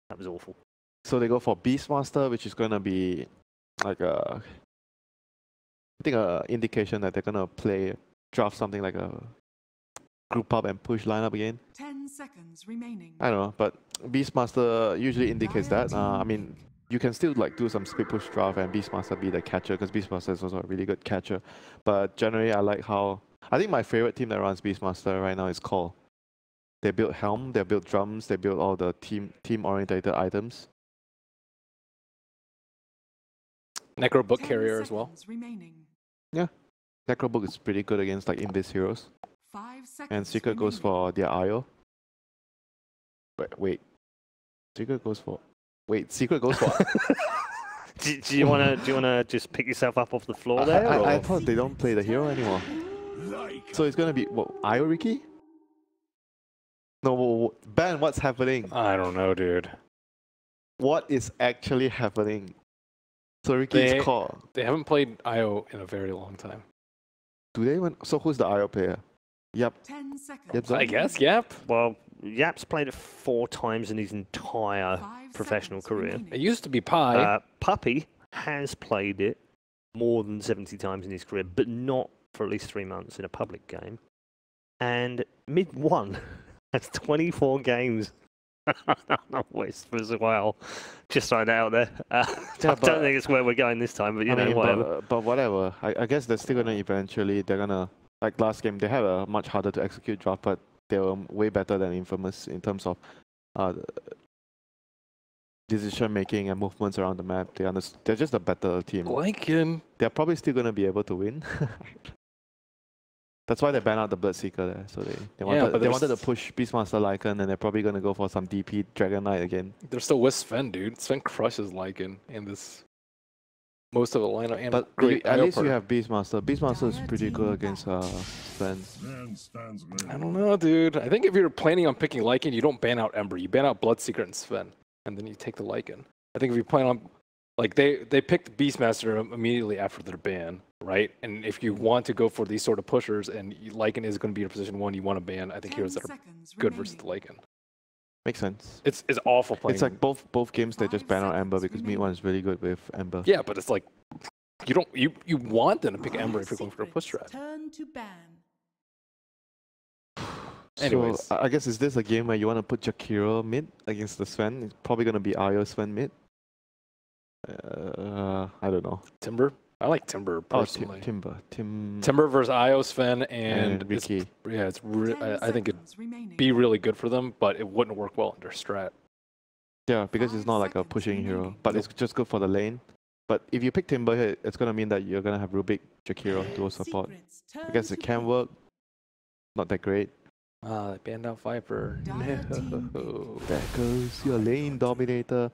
That was awful. So they go for Beastmaster, which is going to be like I think a indication that they're going to draft something like a group up and push lineup again. 10 seconds remaining. I don't know, but Beastmaster usually indicates that. I mean, you can still like do some split push draft and Beastmaster be the catcher, because Beastmaster is also a really good catcher. But generally, I think my favorite team that runs Beastmaster right now is Call. They build Helm, they build drums, they build all the team-orientated items. Necro Book Carrier as well. Remaining. Yeah, Necro Book is pretty good against like Invis heroes. 5 seconds And Secret goes for their IO. Wait. Secret goes for... Wait, Secret goes for... do you wanna just pick yourself up off the floor there? I thought they don't play the hero anymore. So it's gonna be what, IO Ricky? No, Ben, what's happening? I don't know, dude. What is actually happening? So Ricky's call. They haven't played IO in a very long time. Do they even? So who's the IO player? Yep. 10 seconds. YapzOr? I guess, Yap. Well, Yap's played it 4 times in his entire 5 professional seconds career. remaining. It used to be Pi. Puppey has played it more than 70 times in his career, but not for at least 3 months in a public game. And Mid-1 has 24 games. Wisp as well. Just throwing it out there. I don't think it's where we're going this time, but you know, whatever. But whatever. I guess they're still gonna eventually. They're gonna, like last game. They had a much harder to execute draft, but they were way better than Infamous in terms of decision making and movements around the map. They're just a better team. Lycan. They're probably still gonna be able to win. That's why they banned out the Bloodseeker there. So they wanted to push Beastmaster Lycan, and they're probably gonna go for some DP Dragon Knight again. They're still with Sven, dude. Sven crushes Lycan in this most of the lineup. And But at least you have Beastmaster. Beastmaster is pretty good against Sven. I don't know, dude. I think if you're planning on picking Lycan, you don't ban out Ember. You ban out Bloodseeker and Sven, and then you take the Lycan. I think if you plan on, like they picked Beastmaster immediately after their ban, right? And if you want to go for these sort of pushers, and Lycan is going to be in position 1, you want to ban. I think heroes that are good versus the Lycan. Makes sense. It's awful playing. It's like both games they just ban out Ember because Mid-1 is really good with Ember. Yeah, but it's like you want them to pick Ember if you're going for a push strat. Turn to ban. Anyways. So I guess is this a game where you want to put Jakiro mid against the Sven? It's probably gonna be IO Sven mid. I don't know. Timber. I like Timber personally. Timber versus IO Sven and Ricky. I think it'd be really good for them, but it wouldn't work well under strat. Yeah, because it's not like a pushing hero, but it's just good for the lane. But if you pick Timber here, it's gonna mean that you're gonna have Rubik, Jakiro to support. I guess it can work. Not that great. They banned out Viper. No. There goes your lane dominator.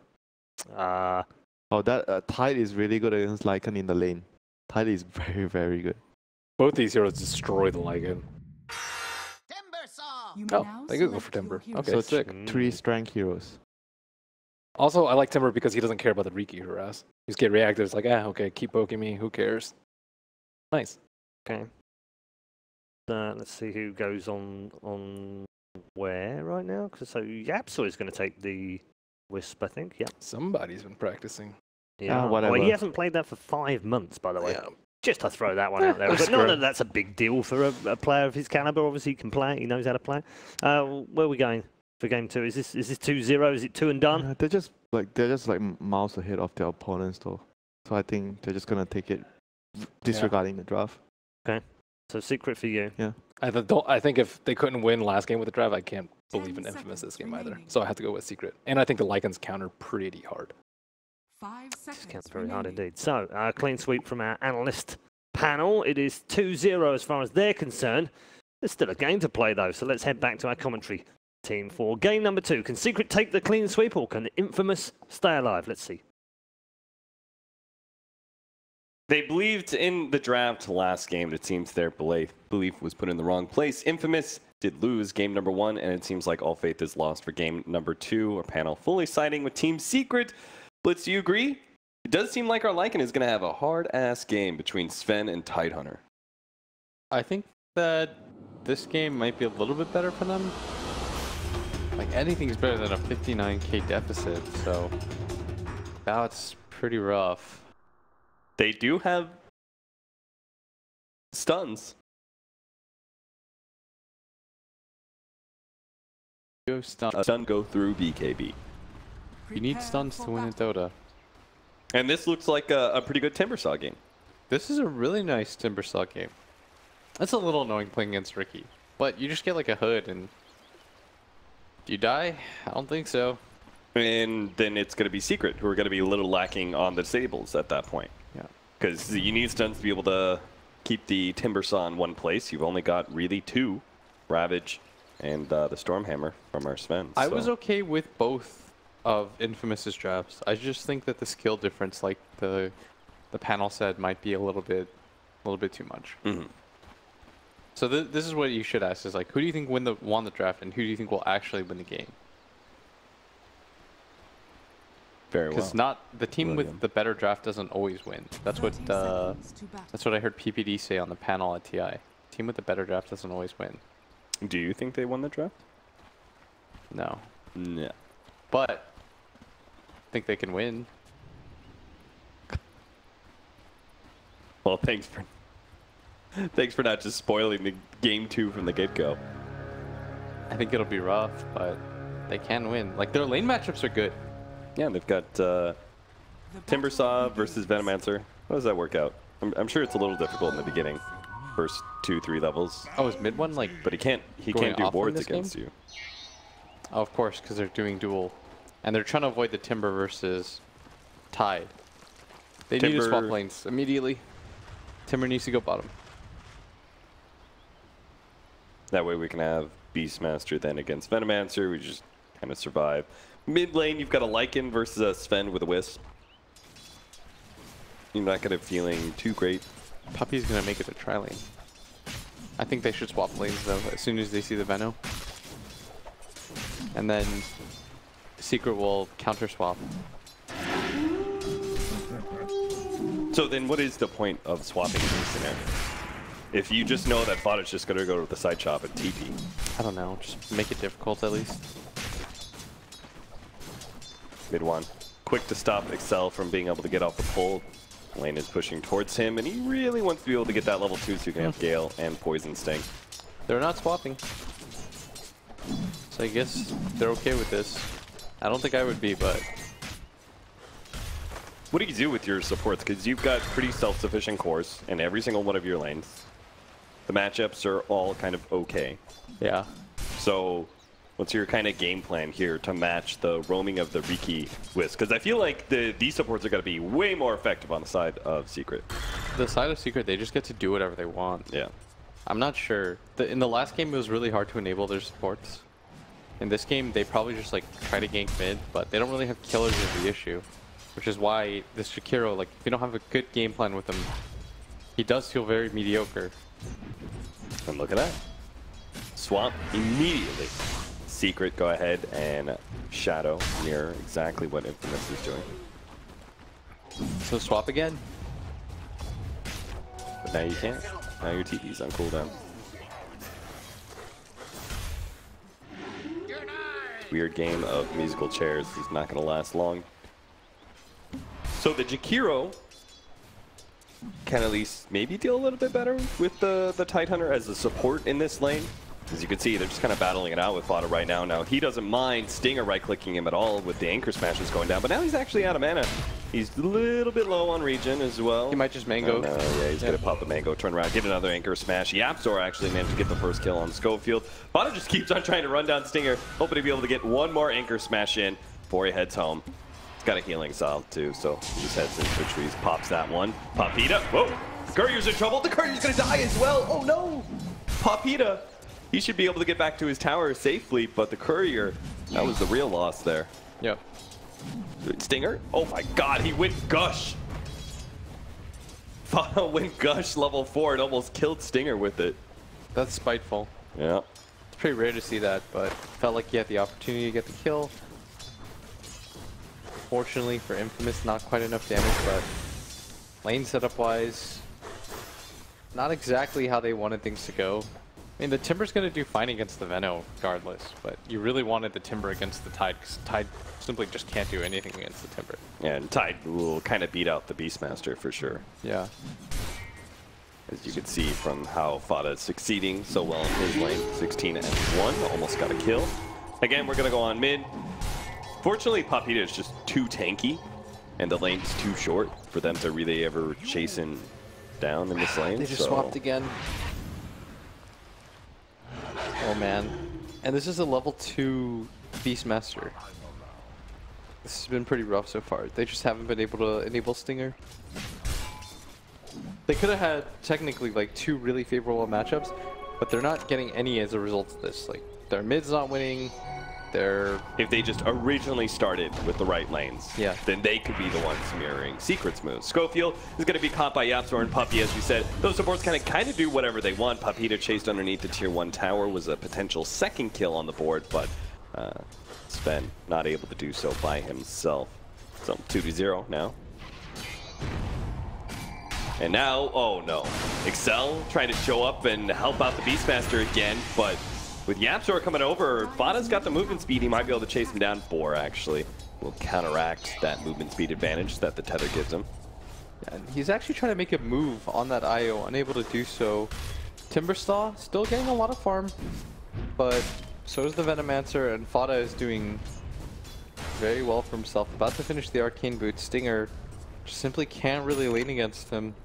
Oh, that Tide is really good against Lycan in the lane. Tide is very, very good. Both these heroes destroy the Lycan. Oh, they could go for Timber. Okay, so sick. 3 strength heroes. Also, I like Timber because he doesn't care about the Riki harass. You just get reactive. It's like, okay, keep poking me. Who cares? Nice. Okay. Let's see who goes on where right now. So YapzOr is going to take the Wisp, I think. Yeah. Somebody's been practicing. Yeah, whatever. Well, he hasn't played that for 5 months, by the way. Yeah. Just to throw that one out there. But not that that's a big deal for a player of his caliber. Obviously, he can play it. He knows how to play. Where are we going for game 2? Is this 2-0? Is it 2 and done? They're just like miles ahead of their opponents, though. So I think they're just gonna take it, disregarding the draft. Okay. So secret for you. Yeah. I think if they couldn't win last game with the draft, I can't believe in Infamous this game either. So I have to go with secret. And I think the Lycans counter pretty hard. 5 seconds. Counts very hard indeed. So clean sweep from our analyst panel. It is 2-0 as far as they're concerned. There's still a game to play though, so let's head back to our commentary team for game number 2. Can Secret take the clean sweep, or can Infamous stay alive? Let's see. They believed in the draft last game. It seems their belief was put in the wrong place. Infamous did lose game number 1, and it seems like all faith is lost for game number 2. Our panel fully siding with Team Secret. Blitz, do you agree? It does seem like our Lycan is going to have a hard-ass game between Sven and Tidehunter. I think that this game might be a little bit better for them. Like anything's better than a 59k deficit, so that's pretty rough. They do have stuns. Stun go through BKB. You need stuns to win in Dota. And this looks like a pretty good Timbersaw game. This is a really nice Timbersaw game. That's a little annoying playing against Ricky, but you just get like a hood and do you die? I don't think so. And then it's going to be Secret, who are going to be a little lacking on the disables at that point. Yeah. Because you need stuns to be able to keep the Timbersaw in one place. You've only got really 2, Ravage and the Stormhammer from our Sven. I was okay with both of Infamous's drafts. I just think that the skill difference, like the panel said, might be a little bit too much. Mm-hmm. So this is what you should ask: is like, who do you think won the draft, and who do you think will actually win the game? Very well. Because not the team with the better draft doesn't always win. That's what I heard PPD say on the panel at TI. Team with the better draft doesn't always win. Do you think they won the draft? No. No. But I think they can win. Well, thanks for not just spoiling the game 2 from the get-go. I think it'll be rough, but they can win. Like, their lane matchups are good. Yeah, they've got Timbersaw versus Venomancer. How does that work out? I'm sure it's a little difficult in the beginning, first 2-3 levels. Oh, is mid one like? But he can't going do off in wards this against game? you. Oh, of course, because they're doing duel, and they're trying to avoid the Timber versus Tide. They need to swap lanes immediately. Timber needs to go bottom. That way we can have Beastmaster then against Venomancer. We just kind of survive. Mid lane, you've got a Lycan versus a Sven with a Wisp. You're not going to feeling too great. Puppey's going to make it a tri-lane. I think they should swap lanes, though, as soon as they see the Veno. And then Secret will counter-swap. So then what is the point of swapping in this scenario? If you just know that FATA's just going to go to the side shop and TP. I don't know, just make it difficult at least. Mid one. Quick to stop Excel from being able to get off the pull. Lane is pushing towards him, and he really wants to be able to get that level 2 so you can have Gale and Poison Sting. They're not swapping. So I guess they're okay with this. I don't think I would be, but... What do you do with your supports? Because you've got pretty self-sufficient cores in every single one of your lanes. The matchups are all kind of okay. Yeah. So what's your kind of game plan here to match the roaming of the Riki Wisp? Because I feel like these supports are going to be way more effective on the side of Secret. The side of Secret, they just get to do whatever they want. Yeah. I'm not sure. In the last game, it was really hard to enable their supports. In this game, they probably just like try to gank mid, but they don't really have killers as the issue. Which is why this Shakiro, like, if you don't have a good game plan with him, he does feel very mediocre. And look at that. Swamp immediately. Secret, go ahead and Shadow mirror exactly what Infamous is doing. So swap again? But now you can't. Now your TP's on cooldown. Weird game of musical chairs is not going to last long. So the Jakiro can at least maybe deal a little bit better with the Tidehunter as a support in this lane. As you can see, they're just kind of battling it out with FATA right now. Now, he doesn't mind Stinger right-clicking him at all with the Anchor Smashes going down, but now he's actually out of mana. He's a little bit low on regen as well. He might just mango. Yeah, he's going to pop the mango, turn around, get another Anchor Smash. YapzOr actually managed to get the first kill on Schofield. FATA just keeps on trying to run down Stinger, hoping to be able to get one more Anchor Smash in before he heads home. He's got a healing salve too, so he just heads into the trees, pops that one. Papita, whoa! Courier's in trouble. The Courier's going to die as well. Oh no! Papita, he should be able to get back to his tower safely, but the Courier, that was the real loss there. Yep. Stinger? Oh my god, he went Gush! FATA went Gush level 4 and almost killed Stinger with it. That's spiteful. Yeah. It's pretty rare to see that, but felt like he had the opportunity to get the kill. Fortunately for Infamous, not quite enough damage, but lane setup wise, not exactly how they wanted things to go. I mean, the Timber's going to do fine against the Veno regardless, but you really wanted the Timber against the Tide, because Tide simply just can't do anything against the Timber. Yeah, and Tide will kind of beat out the Beastmaster for sure. Yeah. As you can see from how FATA is succeeding so well in his lane. 16-1, almost got a kill. Again, we're going to go on mid. Fortunately, Puppey is just too tanky, and the lane's too short for them to really ever chase him down in this lane. They just swapped again. Oh man. And this is a level 2 Beastmaster. This has been pretty rough so far. They just haven't been able to enable Stinger. They could have had technically like 2 really favorable matchups, but they're not getting any as a result of this. Like their mid's not winning. If they just originally started with the right lanes, yeah, then they could be the ones mirroring Secret's moves. Schofield is going to be caught by YapzOr and Puppey, as we said. Those supports kind of do whatever they want. Puppey to chased underneath the tier 1 tower was a potential second kill on the board, but Sven not able to do so by himself. So 2-0 now. And now, oh no, Excel trying to show up and help out the Beastmaster again, but with YapzOr coming over, FATA's got the movement speed. He might be able to chase him down. Boar actually will counteract that movement speed advantage that the tether gives him. Yeah, and he's actually trying to make a move on that IO, unable to do so. Timbersaw still getting a lot of farm, but so is the Venomancer, and FATA is doing very well for himself. About to finish the Arcane Boot. Stinger just simply can't really lane against him.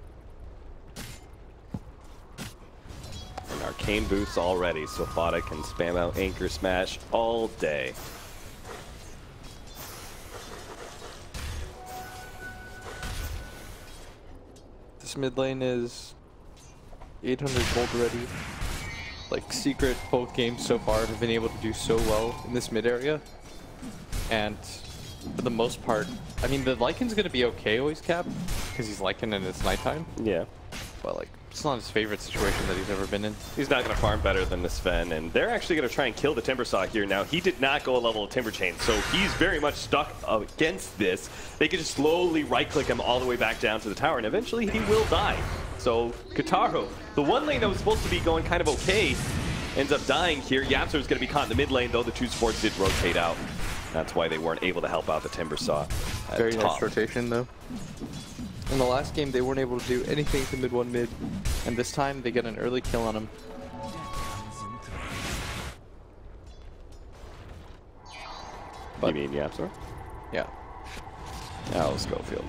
And Arcane Boots already, so FATA can spam out Anchor Smash all day. This mid lane is 800 gold already. Like Secret, both games so far have been able to do so well in this mid area. And for the most part, I mean, the Lycan's gonna be okay always, Cap, because he's Lycan and it's nighttime. Yeah. But like, it's not his favorite situation that he's ever been in. He's not going to farm better than the Sven, and they're actually going to try and kill the Timbersaw here. Now, he did not go a level of Timber Chain, so he's very much stuck against this. They can just slowly right-click him all the way back down to the tower, and eventually he will die. So, Kataro, the one lane that was supposed to be going kind of okay, ends up dying here. YapzOr is going to be caught in the mid lane, though the 2 supports did rotate out. That's why they weren't able to help out the Timbersaw. Very nice rotation, though. In the last game, they weren't able to do anything to mid 1 mid, and this time they get an early kill on him. You mean YapzOr? Yeah. Oh, Schofield.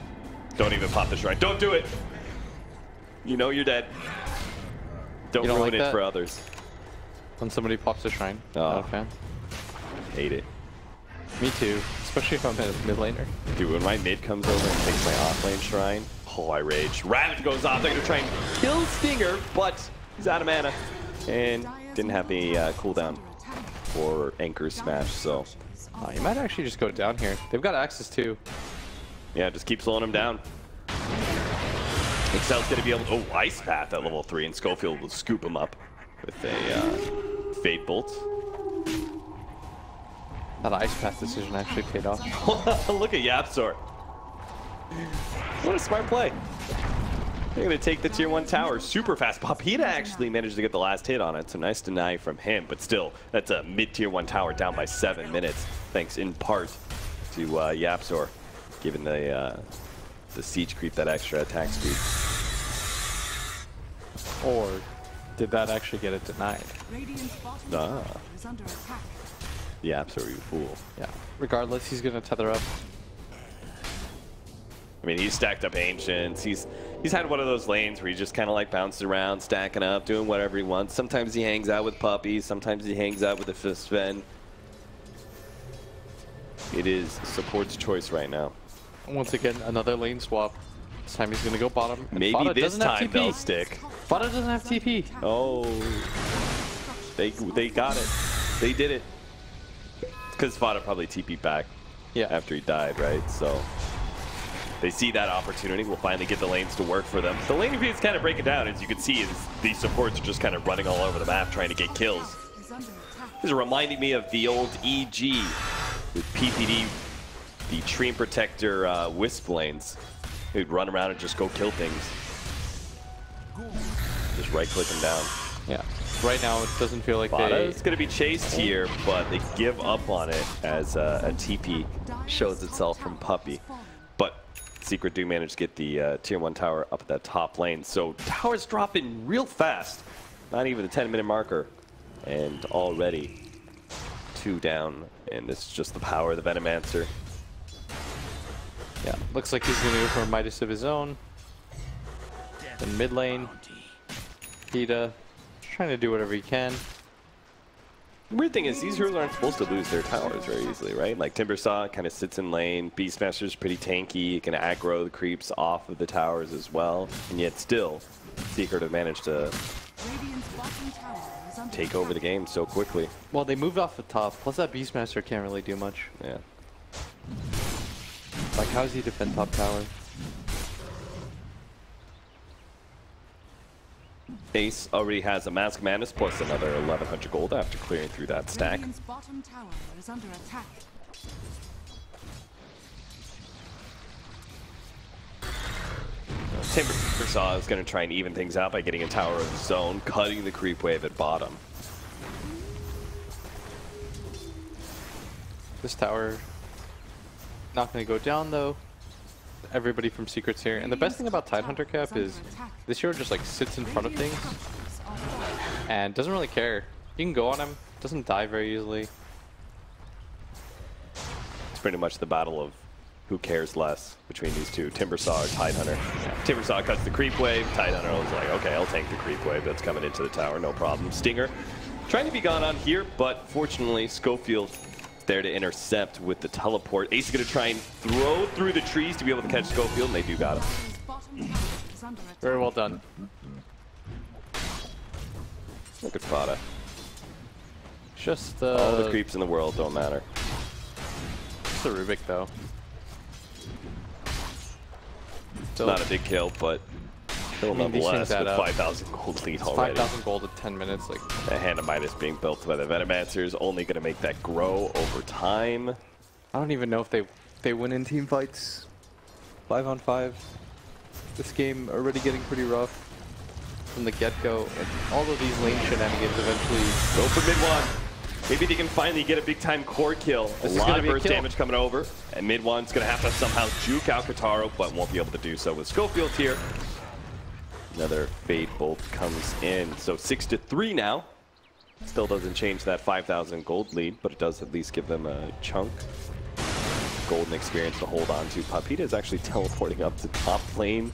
Don't even pop the shrine. Don't do it! You know you're dead. Don't You don't ruin like it that? for others. When somebody pops a shrine. Oh. Not a fan. Hate it. Me too, especially if I'm a mid laner. Dude, when my mid comes over and takes my offlane shrine, oh, I rage. Ravage goes off. They're going to try and kill Stinger, but he's out of mana. And didn't have the cooldown for Anchor Smash, so. He might actually just go down here. They've got access too. Yeah, just keep slowing him down. Excel's going to be able to, oh, Ice Path at level 3, and Schofield will scoop him up with a Fade Bolt. That Ice Path decision actually paid off. Look at YapzOr. What a smart play. They're going to take the tier 1 tower super fast. Papita actually managed to get the last hit on it, so nice deny from him. But still, that's a mid-tier 1 tower down by 7 minutes, thanks in part to YapzOr, giving the siege creep that extra attack speed. Or did that actually get it denied? Ah. YapzOr, you fool. Yeah. Regardless, he's gonna tether up. I mean, he's stacked up Ancients. He's had one of those lanes where he just kind of like bounces around, stacking up, doing whatever he wants. Sometimes he hangs out with Puppey. Sometimes he hangs out with the Sven. It is support's choice right now. Once again, another lane swap. This time he's gonna go bottom. And Maybe FATA this doesn't have time TP. they'll stick. FATA doesn't have TP. Oh, they got it. They did it. Because FATA probably TP'd back after he died, right? So they see that opportunity. We'll finally get the lanes to work for them. The lane feed is kind of breaking down, as you can see. These supports are just kind of running all over the map trying to get kills. This is reminding me of the old EG with PPD, the Treant Protector Wisp lanes. Who'd run around and just go kill things. Just right-click them down. Yeah. Right now, it doesn't feel like Fata's going to be chased here, but they give up on it as a TP shows itself from Puppey. But Secret do manage to get the tier 1 tower up at that top lane. So towers dropping real fast. Not even the 10-minute marker. And already 2 down. And this is just the power of the Venomancer. Yeah, looks like he's going to go for a Midas of his own. In mid lane, PETA trying to do whatever he can. The weird thing is these heroes aren't supposed to lose their towers very easily, right? Like Timbersaw kind of sits in lane, Beastmaster's pretty tanky, it can aggro the creeps off of the towers as well, and yet still, Secret have managed to take over the game so quickly. Well, they moved off the top, plus that Beastmaster can't really do much. Yeah. Like, how does he defend top tower? Ace already has a Mask Madness plus another 1100 gold after clearing through that stack. Radiant's bottom tower is under attack. Timbersaw is going to try and even things out by getting a tower of his own, cutting the creep wave at bottom. This tower not going to go down though. Everybody from Secret's here, and the best thing about Tidehunter Cap is this hero just like sits in front of things and doesn't really care. You can go on him, doesn't die very easily. It's pretty much the battle of who cares less between these two, Timbersaw or Tidehunter. Timbersaw cuts the creep wave, Tidehunter was like, okay, I'll tank the creep wave that's coming into the tower, no problem. Stinger trying to be gone on here, but fortunately Schofield there to intercept with the teleport. Ace is going to try and throw through the trees to be able to catch Schofield, and they do got him. Very well done. Look at Fata. Just all the creeps in the world don't matter. It's a Rubik though. Still not a big kill, but still nonetheless with 5,000 gold lead already. 5,000 gold at 10 minutes. Like a hand of Midas being built by the Venomancer is only going to make that grow over time. I don't even know if they win in team fights. 5-on-5. This game already getting pretty rough from the get-go. And all of these lane shenanigans eventually go for mid one. Maybe they can finally get a big-time core kill. A lot of burst damage coming over, and mid one's going to have to somehow juke out Kotaro, but won't be able to do so with Schofield here. Another Fade Bolt comes in, so 6-3 now. Still doesn't change that 5,000 gold lead, but it does at least give them a chunk of golden experience to hold on to. Puppey is actually teleporting up to top lane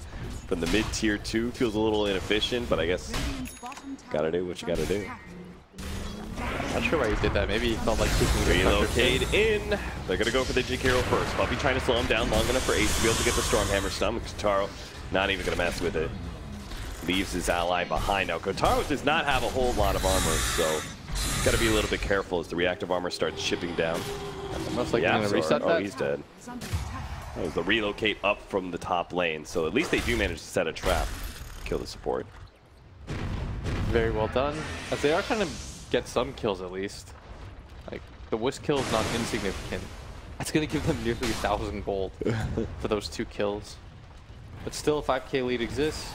from the mid tier 2. Feels a little inefficient, but I guess gotta do what you gotta do. Not sure why he did that. Maybe he felt like taking relocate in. They're gonna go for the Jig hero first. Puppey trying to slow him down long enough for Ace to be able to get the Stormhammer stun. Kotaro not even gonna mess with it. Leaves his ally behind. Now Kotaro does not have a whole lot of armor, so got to be a little bit careful as the reactive armor starts shipping down. Most likely going to reset that. Oh, he's dead. That was the relocate up from the top lane, so at least they do manage to set a trap, kill the support. Very well done. As they are trying to get some kills at least. Like the Wisp kill is not insignificant. That's going to give them nearly 1,000 gold for those 2 kills. But still, a 5k lead exists.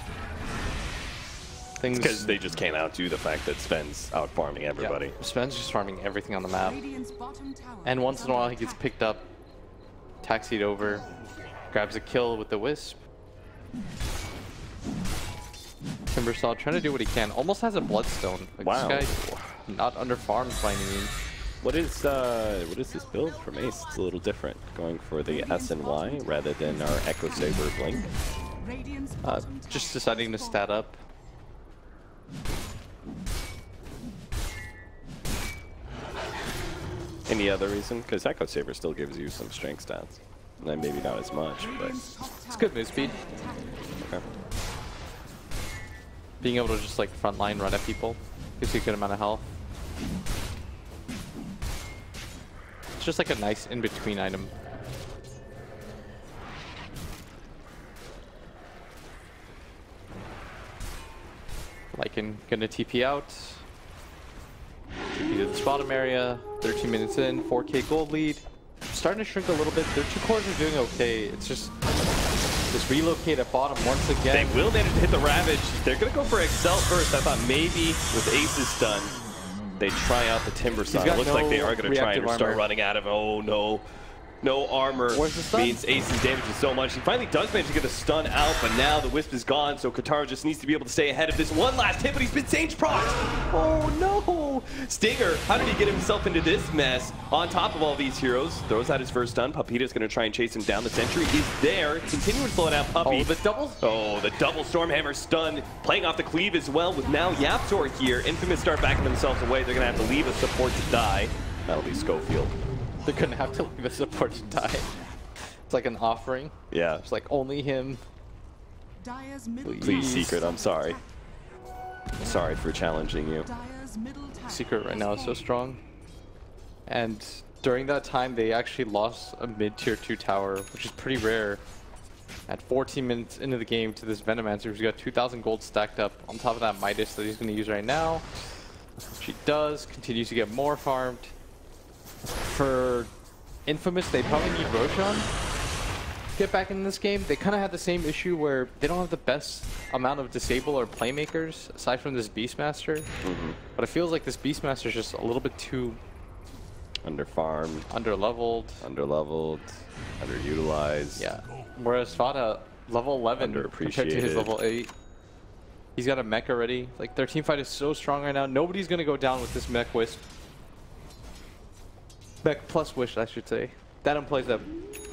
Because they just can't outdo the fact that Sven's out farming everybody. Yeah, Sven's just farming everything on the map. And once in a while he gets picked up, taxied over, grabs a kill with the Wisp. Timbersaw trying to do what he can. Almost has a Bloodstone. Like wow. This guy not under farmed by any means. What is this build from Ace? It's a little different. Going for the S and Y rather than our Echo Saber Blink. Just deciding to stat up. Any other reason? Because Echo Saber still gives you some strength stats. And maybe not as much, but it's good move speed. Okay. Being able to just like frontline run at people gives you a good amount of health. It's just like a nice in-between item. Lycan gonna TP out. TP to this bottom area. 13 minutes in, 4k gold lead. Starting to shrink a little bit. Their 2 cores are doing okay. It's just Just relocate at bottom once They again. will manage to hit the Ravage. They're going to go for Excel first. I thought maybe with Ace's stun, they try out the Timber Saw. It got looks like they no are going to try and reactive start armor. running out of it. Oh, no. No armor Where's the stun? means Ace's damage is so much. He finally does manage to get the stun out, but now the Wisp is gone, so Katara just needs to be able to stay ahead of this one last hit, but he's been Sage procced. Oh, no. Stinger, how did he get himself into this mess? On top of all these heroes, throws out his first stun. Puppey's going to try and chase him down. The sentry is there. Continuing to slow down Puppey. Oh, the double? Oh, the double Stormhammer stun, playing off the cleave as well, with now YapzOr here. Infamous start backing themselves away. They're going to have to leave a support to die. That'll be Schofield. They're gonna have to leave a support to die. It's like an offering. Yeah. It's like only him. Dire's middle Please, tower Secret, I'm sorry. Sorry for challenging you. Dire's middle tower Secret right has now is so fallen. strong. And during that time, they actually lost a mid-tier 2 tower, which is pretty rare. At 14 minutes into the game to this Venomancer who's got 2,000 gold stacked up on top of that Midas that he's going to use right now. She does, continues to get more farmed. For Infamous, they probably need Roshan to get back in this game. They kind of had the same issue where they don't have the best amount of disable or playmakers aside from this Beastmaster. But it feels like this Beastmaster is just a little bit too Underfarmed, underleveled. underleveled, underutilized. Yeah. Whereas FATA, level 11 compared to his Underappreciated. level 8. He's got a mech already. Like, their team fight is so strong right now. Nobody's going to go down with this mech Wisp. Mech plus Wish, I should say. That implies that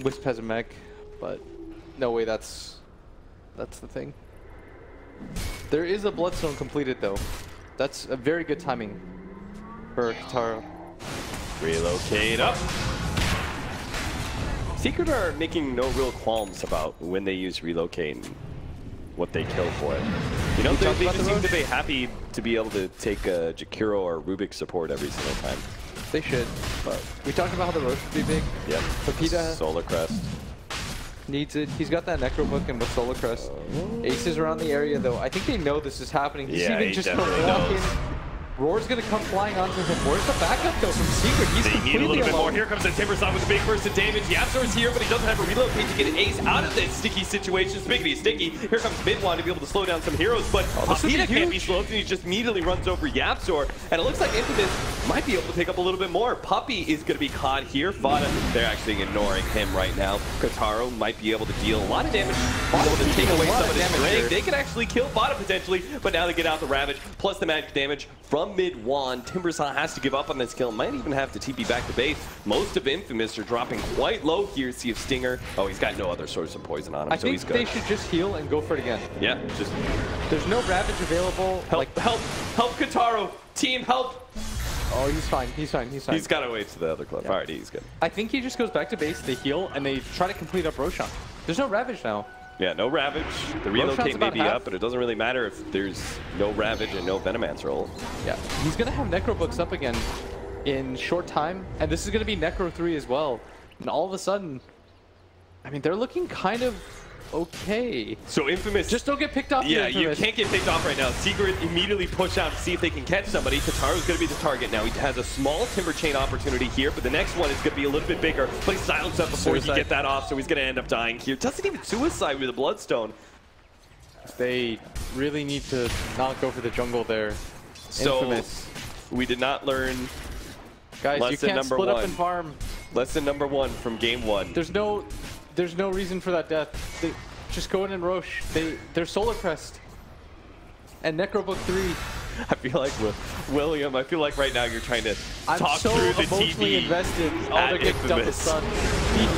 Wisp has a mech, but no way that's the thing. There is a Bloodstone completed, though. That's a very good timing for Katara. Relocate up. Secret are making no real qualms about when they use relocate and what they kill for it. You know, they about just the seem road? to be happy to be able to take a Jakiro or Rubik support every single time. They should, but we talked about how the road should be big. Yep. Pepita Solar Crest. needs it. He's got that Necro Book and with Solar Crest. Ace is around the area though. I think they know this is happening. He's Yeah, even he just definitely walk knows. in. Roar's gonna come flying onto him. Where's the backup though from Secret? He's They need a completely little bit more. alone. Here comes the Timber Saw with a big burst of damage. YapzOr's here, but he doesn't have a relocate to get Ace out of this sticky situation. Speaking of sticky, here comes Midwan to be able to slow down some heroes, but this would be Pepita can't be huge. slowed, and he just immediately runs over YapzOr. And it looks like Infamous might be able to pick up a little bit more. Puppey is going to be caught here. FATA, they're actually ignoring him right now. Kataro might be able to deal a lot of damage. Able to take away some of this range. They could actually kill FATA potentially, but now they get out the Ravage, plus the magic damage from Midwan. Timbersaw has to give up on this kill. Might even have to TP back to base. Most of Infamous are dropping quite low here. See if Stinger. Oh, he's got no other source of poison on him, I so think he's they good. should just heal and go for it again. Yeah, just There's no Ravage available. help, help Kataro. Team, help. Oh, he's fine. He's fine. He's fine. He's got to wait to the other cliff. Yeah. Alright, he's good. I think he just goes back to base. They heal and they try to complete up Roshan. There's no Ravage now. Yeah, no Ravage. The relocate may about be half. up, but it doesn't really matter if there's no Ravage and no Venomancer ult. Yeah, he's gonna have Necro Books up again in short time, and this is gonna be Necro 3 as well. And all of a sudden, I mean, they're looking kind of okay. So Infamous... Just don't get picked off. Yeah, here, you Infamous. can't get picked off right now. Secret immediately push out to see if they can catch somebody. Kataro's going to be the target now. He has a small Timber Chain opportunity here, but the next one is going to be a little bit bigger. But he silenced up before he can Suicide. get that off, so he's going to end up dying here. Doesn't even suicide with a Bloodstone. They really need to not go for the jungle there. So Infamous. we did not learn Guys, you lesson can't number split up one. and farm. lesson number 1 from game 1. There's no reason for that death. They, just go in and Roche. They're Solar Crest. And Necro Book 3. I feel like William, I feel like right now you're trying to I'm talk so through the emotionally TV. invested. Oh, at they're getting double Infamous. stun.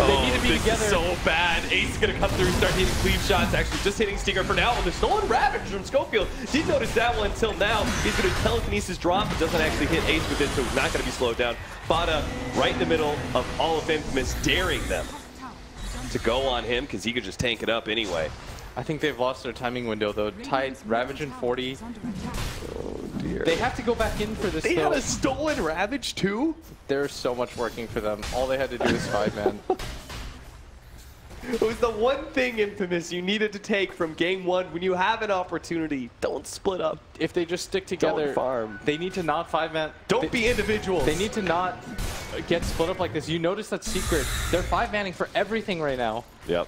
They need to be this together. is so bad. Ace is going to come through, start hitting cleave shots. Actually, just hitting Stinger for now. The stolen Ravage from Schofield. Didn't notice that one until now. He's going to telekinesis drop, but doesn't actually hit Ace with it, so he's not going to be slowed down. FATA right in the middle of all of Infamous, daring them to go on him because he could just tank it up anyway. I think they've lost their timing window though. Tied Ravage in 40. Oh dear. They have to go back in for this. They though. had a stolen Ravage too? There's so much working for them. All they had to do is 5-man. It was the one thing, Infamous, you needed to take from game 1 when you have an opportunity. Don't split up. If they just stick together, Don't farm. they need to not 5-man. Don't be individuals. They need to not get split up like this. You notice that Secret, they're 5-manning for everything right now. Yep.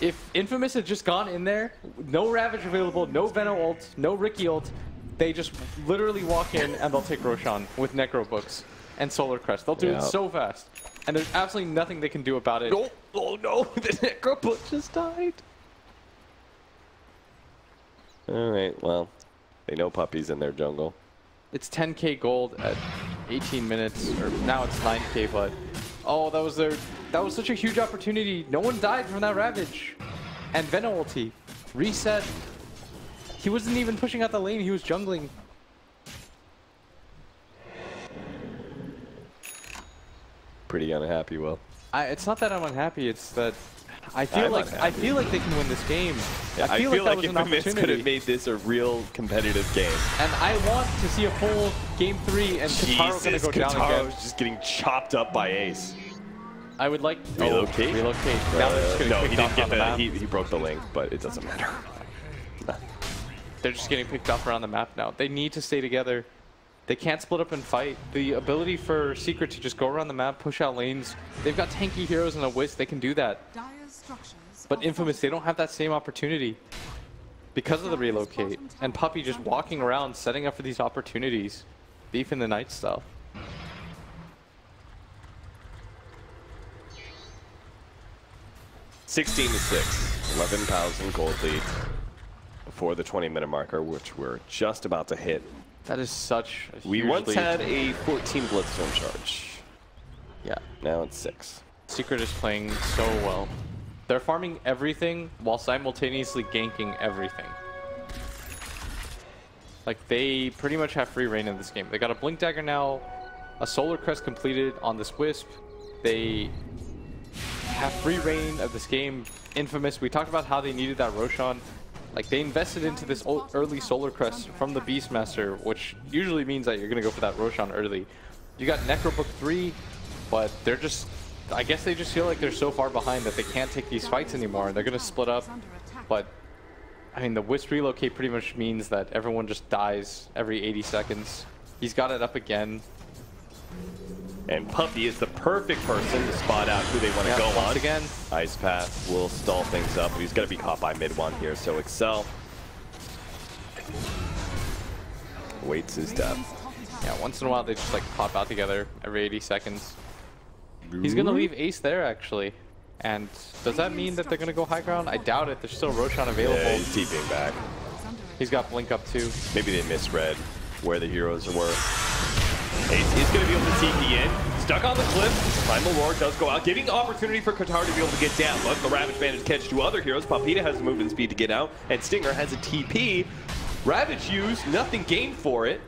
If Infamous had just gone in there, no Ravage available, no Veno ult, no Ricky ult, they just literally walk in and they'll take Roshan with Necro Books and Solar Crest. They'll do it so fast. And there's absolutely nothing they can do about it. Oh no, the Necro Book just died. Alright, well, they know Puppey's in their jungle. It's 10k gold at 18 minutes, or now it's 9k, but oh, that was such a huge opportunity. No one died from that Ravage. And Veno ulti. Reset. He wasn't even pushing out the lane, he was jungling. Pretty unhappy, Will. It's not that I'm unhappy, it's that I feel like they can win this game. Yeah, I feel like Infamous could have made this a real competitive game. And I want to see a full game 3 and Kataro gonna go down again. just getting chopped up by Ace. I would like relocate. Relocate. Now they're just getting no, he picked didn't off get on the map. He broke the link, but it doesn't matter. They're just getting picked off around the map now. They need to stay together. They can't split up and fight. The ability for Secret to just go around the map, push out lanes. They've got tanky heroes and a Wisp. They can do that. But Infamous, they don't have that same opportunity because of the relocate. And Puppey just walking around, setting up for these opportunities. Thief in the Night style. (16-6), 11,000 gold lead for the 20-minute marker, which we're just about to hit. That is such a We huge once lead. had a 14 Blitzstone charge. Yeah. Now it's 6. Secret is playing so well. They're farming everything while simultaneously ganking everything. Like, they pretty much have free reign in this game. They got a Blink Dagger now, a Solar Crest completed on this Wisp. They have free reign of this game. Infamous, we talked about how they needed that Roshan. Like, they invested into this early Solar Crest from the Beastmaster, which usually means that you're going to go for that Roshan early. You got Necrobook 3, but they're just... I guess they just feel like they're so far behind that they can't take these fights anymore. They're going to split up, but... I mean, the Wisp relocate pretty much means that everyone just dies every 80 seconds. He's got it up again. And Puppey is the perfect person to spot out who they want to go on. Once again. Ice Path will stall things up, but he's going to be caught by mid one here, so Excel waits his death. Yeah, once in a while they just like pop out together every 80 seconds. He's going to leave Ace there, actually. And does that mean that they're going to go high ground? I doubt it. There's still Roshan available. Yeah, he's TPing back. He's got Blink up too. Maybe they misread where the heroes were. Ace is going to be able to TP in. Stuck on the cliff. Primal Roar does go out, giving opportunity for Qatar to be able to get down. But the Ravage managed to catch two other heroes. Papita has the movement speed to get out, and Stinger has a TP. Ravage used, nothing gained for it.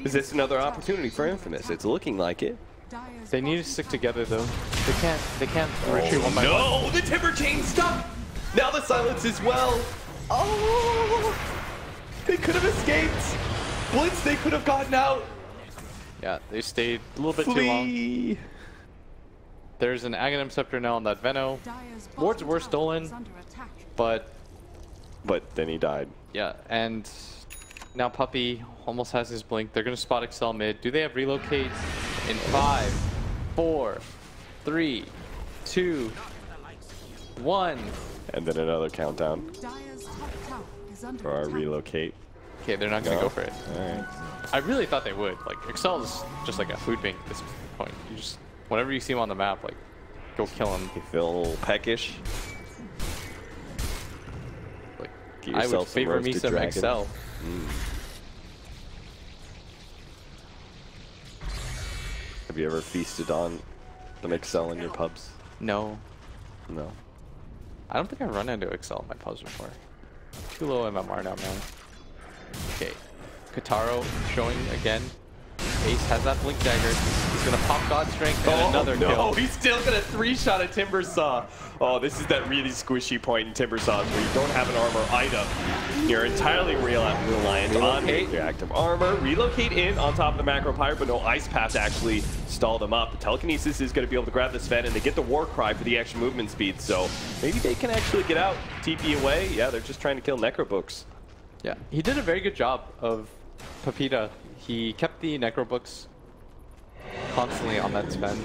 Is this another opportunity for Infamous? It's looking like it. They need to stick together though. They can't retreat one by one. No, the Timber Chain stuck. Now the silence as well. Oh, they could have escaped. Blitz, they could have gotten out. Yeah, they stayed a little bit too long. There's an Aghanim Scepter now on that Veno. Wards were stolen, but then he died. yeah, and now Puppey almost has his blink. They're gonna spot Excel mid. Do they have relocate? In 5, 4, 3, 2, 1. And then another countdown for our relocate. Okay, they're not gonna go for it. All right. I really thought they would. Like, Excel is just like a food bank at this point. You just, whenever you see him on the map, like, go kill him. You feel a little peckish. Like, Get I yourself would favor me some dragon. Excel. Have you ever feasted on an Excel in your pubs? No. No. I don't think I've run into Excel in my pubs before. Too low MMR now, man. Okay. Kataro showing again. Ace has that Blink Dagger. He's gonna pop God Strength and another no, kill. He's still gonna 3-shot a Timbersaw. Oh, this is that really squishy point in Timbersaws where you don't have an armor item. You're entirely reliant on your active armor. Relocate in on top of the Macro Pirate, but no Ice Path to actually stall them up. The Telekinesis is gonna be able to grab the Sven, and they get the War Cry for the extra movement speed, so maybe they can actually get out, TP away. Yeah, they're just trying to kill Necrobooks. Yeah, he did a very good job of Papita. He kept the Necrobooks constantly on that Sven.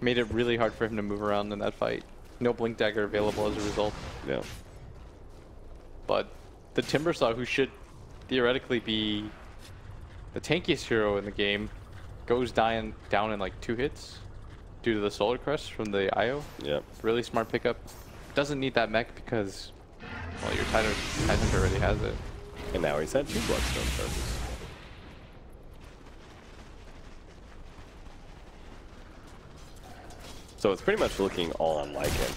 Made it really hard for him to move around in that fight. No Blink Dagger available as a result. Yeah. But the Timbersaw, who should theoretically be the tankiest hero in the game, goes down in like 2 hits due to the Solar Crest from the IO. Yeah. Really smart pickup. Doesn't need that mech because, well, your Titan already has it. And now he's had 2 Bloodstone charges. So it's pretty much looking all on Lycan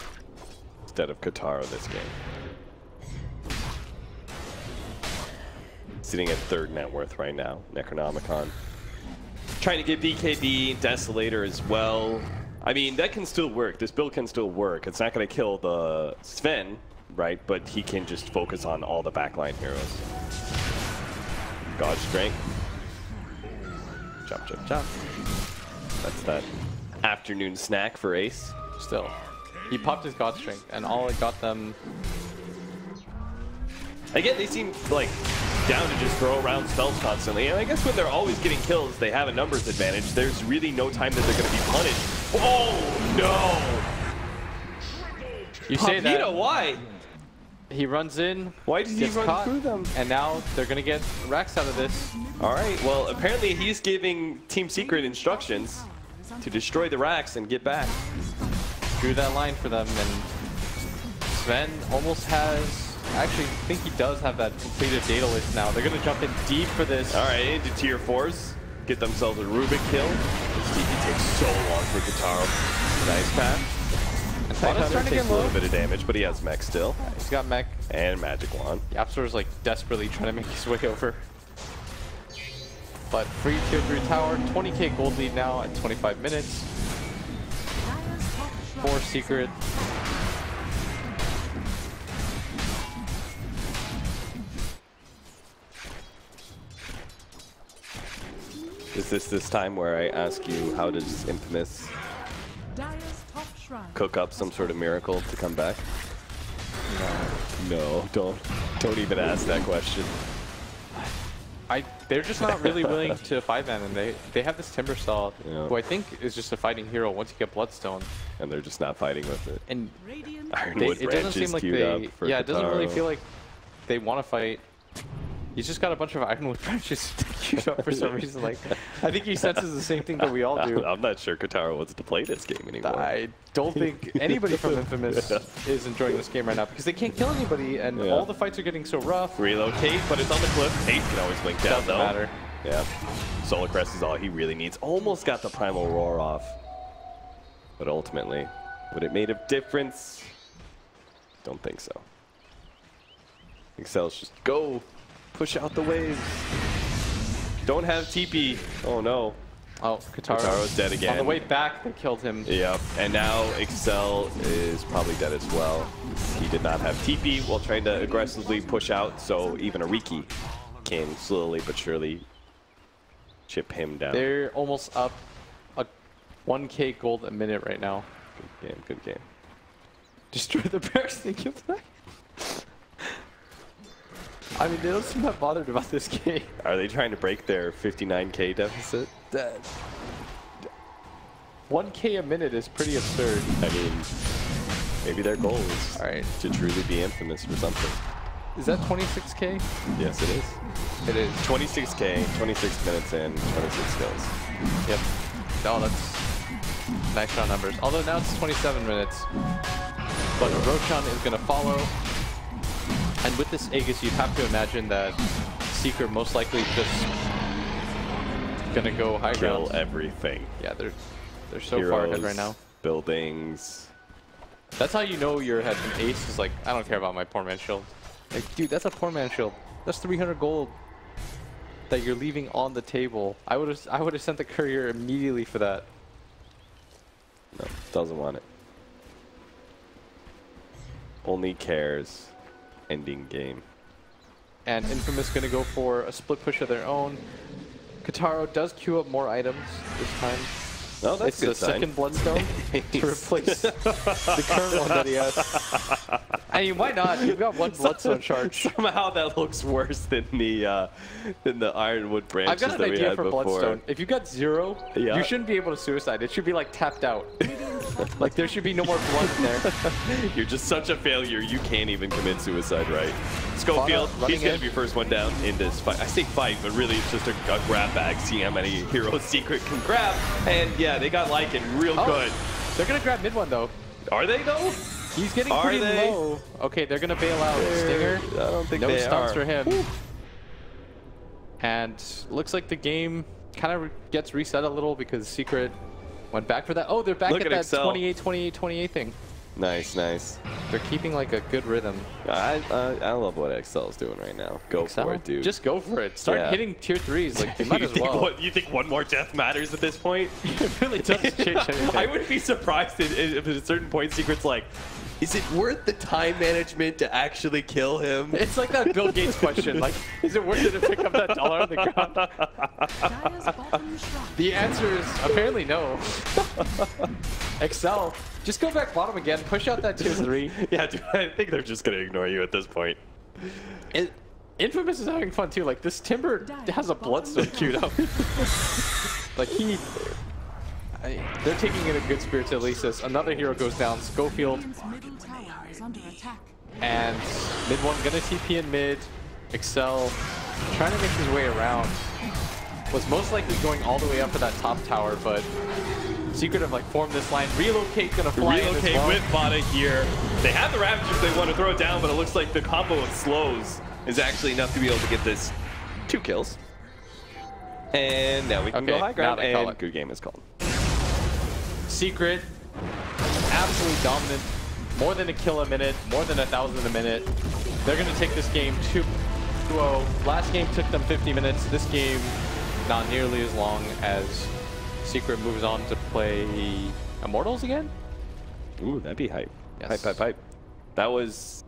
instead of Katara this game. Sitting at 3rd net worth right now, Necronomicon. Trying to get BKB, Desolator as well. I mean, that can still work. This build can still work. It's not going to kill the Sven, right? But he can just focus on all the backline heroes. God Strength. Chop, chop, chop. That's that afternoon snack for Ace. Still, he popped his God Strength, and all it got them. Again, they seem like down to just throw around spells constantly. And I guess when they're always getting kills, they have a numbers advantage. There's really no time that they're going to be punished. Oh, no! You say that. Papito, why? He runs in. Why did he gets run caught, through them? And now they're going to get racks out of this. All right, well, apparently he's giving Team Secret instructions to destroy the racks and get back. Drew that line for them, and Sven almost has. Actually, I think he does have that completed data list now. They're going to jump in deep for this. All right, into tier 4s. Get themselves a Rubik kill. This TP takes so long for Kataro. Nice path. And Hunter Fata's starting to takes get a low. little bit of damage, but he has mech still. He's got mech. And Magic Wand. YapzOr is like desperately trying to make his way over. But free tier 3 tower, 20k gold lead now at 25 minutes. 4 secret. Is this time where I ask you, how does Infamous Dire's top shrine. cook up some sort of miracle to come back? No, don't even ask that question. They're just not really willing to 5-man, and they have this Timbersaw, Yeah. who I think is just a fighting hero once you get Bloodstone. And they're just not fighting with it. And Radiant Ironwood it doesn't seem like queued they, up for yeah, it doesn't really Kataro. feel like they want to fight. He's just got a bunch of Ironwood branches queued up for some reason. Like, I think he senses the same thing that we all do. I'm not sure Kataro wants to play this game anymore. I don't think anybody from Infamous is enjoying this game right now because they can't kill anybody, and all the fights are getting so rough. Relocate, but it's on the cliff. Tate can always blink down, Doesn't though. matter. Yeah. Solar Crest is all he really needs. Almost got the Primal Roar off. But ultimately, would it made a difference? Don't think so. Excel's just go. Push out the waves. Don't have TP. Oh no. Oh, Kataro's dead again. On the way back, they killed him. Yep. And now Excel is probably dead as well. He did not have TP while trying to aggressively push out, so even Ariki can slowly but surely chip him down. They're almost up a 1k gold a minute right now. Good game, good game. Destroy the barracks, they killed that. I mean, they don't seem that bothered about this game. Are they trying to break their 59k deficit? 1k a minute is pretty absurd. I mean, maybe their goal is All right. to truly be infamous for something. Is that 26k? Yes, it is. It is. 26k, 26 minutes in, 26 kills. Yep. No, that's nice round numbers. Although now it's 27 minutes. But Roshan is going to follow. And with this Aegis, you'd have to imagine that Secret most likely just going to go high Kill ground. everything. Yeah, they're so far ahead right now. Buildings. That's how you know you're ahead from Ace is like, I don't care about my poor man shield. Like, dude, that's a poor man shield. That's 300 gold that you're leaving on the table. I would have sent the courier immediately for that. No, doesn't want it. Only cares ending game. And Infamous going to go for a split push of their own. Kataro does queue up more items this time. No, that's It's a good a sign. second Bloodstone to replace the current one that he has. I mean, why not? You've got one Bloodstone charge. Somehow that looks worse than the Ironwood branches I've got an that we idea had for before. Bloodstone. If you got 0, Yeah. you shouldn't be able to suicide. It should be like tapped out. Like there should be no more blood in there. You're just such a failure. You can't even commit suicide, right? Schofield, he's going to be first one down in this fight. I say fight, but really it's just a grab bag, seeing how many Hero Secret can grab. And yeah, they got Lycan real good. They're going to grab mid one though. Are they though? He's getting pretty low. Okay, they're going to bail out. Stinger. I don't think no they stunts are. for him. And looks like the game kind of gets reset a little because Secret went back for that. Oh, they're back Look at at that Excel. 28, 28, 28 thing. Nice, nice. They're keeping like a good rhythm. I love what Excel's doing right now. Go for it, dude. Just go for it. Start hitting tier 3s. Like, you might as well. You think one more death matters at this point? It really doesn't change anything. I wouldn't be surprised if at a certain point Secret's like, is it worth the time management to actually kill him? It's like that Bill Gates question. Like, is it worth it to pick up that dollar on the ground? Dire's bottom shrine. The answer is apparently no. Excel, just go back bottom again. Push out that tier 3. Yeah, dude, I think they're just going to ignore you at this point. Infamous is having fun too. Like, this Timber has a Bloodstone queued up. Like, they're taking it in good spirits at least as another hero goes down. Schofield Radiant's middle tower is under attack. and mid one gonna TP in mid. Excel trying to make his way around. Was most likely going all the way up to that top tower, but Secret have like formed this line. Relocate gonna fly in as Relocate well. with FATA here. They have the Ravagers they want to throw it down, but it looks like the combo of slows is actually enough to be able to get this 2 kills. And now we can go high ground, now they call and it. good game is called. Secret, absolutely dominant. More than a kill a minute, more than 1,000 a minute. They're going to take this game 2-0. Last game took them 50 minutes. This game, not nearly as long as Secret moves on to play Immortals again. Ooh, that'd be hype. Yes. Hype, hype, hype. That was